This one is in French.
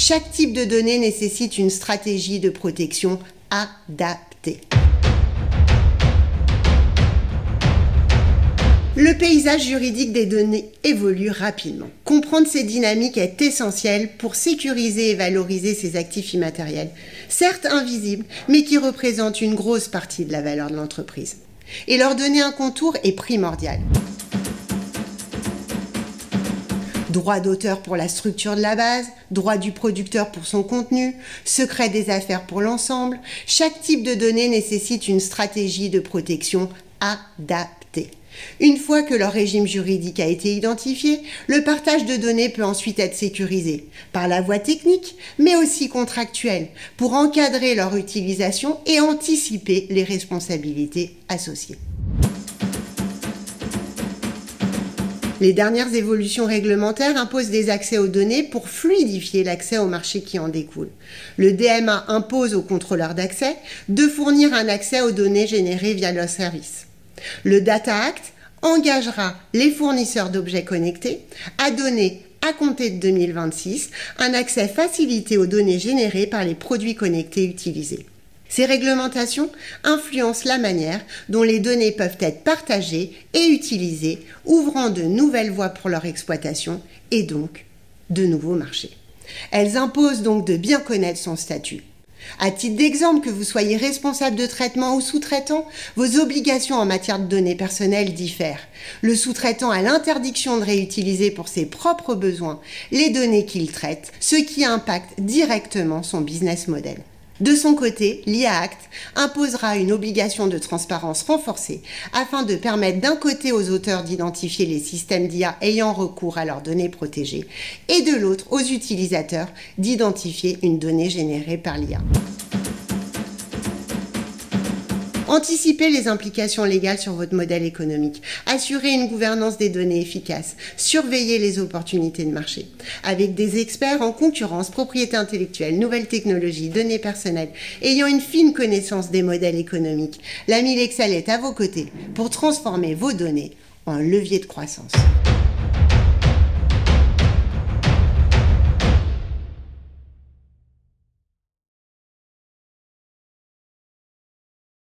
Chaque type de données nécessite une stratégie de protection adaptée. Le paysage juridique des données évolue rapidement. Comprendre ces dynamiques est essentiel pour sécuriser et valoriser ces actifs immatériels, certes invisibles, mais qui représentent une grosse partie de la valeur de l'entreprise. Et leur donner un contour est primordial. Droit d'auteur pour la structure de la base, droit du producteur pour son contenu, secret des affaires pour l'ensemble. Chaque type de données nécessite une stratégie de protection adaptée. Une fois que leur régime juridique a été identifié, le partage de données peut ensuite être sécurisé par la voie technique, mais aussi contractuelle, pour encadrer leur utilisation et anticiper les responsabilités associées. Les dernières évolutions réglementaires imposent des accès aux données pour fluidifier l'accès au marché qui en découle. Le DMA impose aux contrôleurs d'accès de fournir un accès aux données générées via leur service. Le Data Act engagera les fournisseurs d'objets connectés à donner, à compter de 2026, un accès facilité aux données générées par les produits connectés utilisés. Ces réglementations influencent la manière dont les données peuvent être partagées et utilisées, ouvrant de nouvelles voies pour leur exploitation et donc de nouveaux marchés. Elles imposent donc de bien connaître son statut. À titre d'exemple, que vous soyez responsable de traitement ou sous-traitant, vos obligations en matière de données personnelles diffèrent. Le sous-traitant a l'interdiction de réutiliser pour ses propres besoins les données qu'il traite, ce qui impacte directement son business model. De son côté, l'IA Act imposera une obligation de transparence renforcée afin de permettre d'un côté aux auteurs d'identifier les systèmes d'IA ayant recours à leurs données protégées et de l'autre aux utilisateurs d'identifier une donnée générée par l'IA. Anticipez les implications légales sur votre modèle économique. Assurez une gouvernance des données efficace. Surveillez les opportunités de marché. Avec des experts en concurrence, propriété intellectuelle, nouvelles technologies, données personnelles, ayant une fine connaissance des modèles économiques, l'ami Lexel est à vos côtés pour transformer vos données en levier de croissance.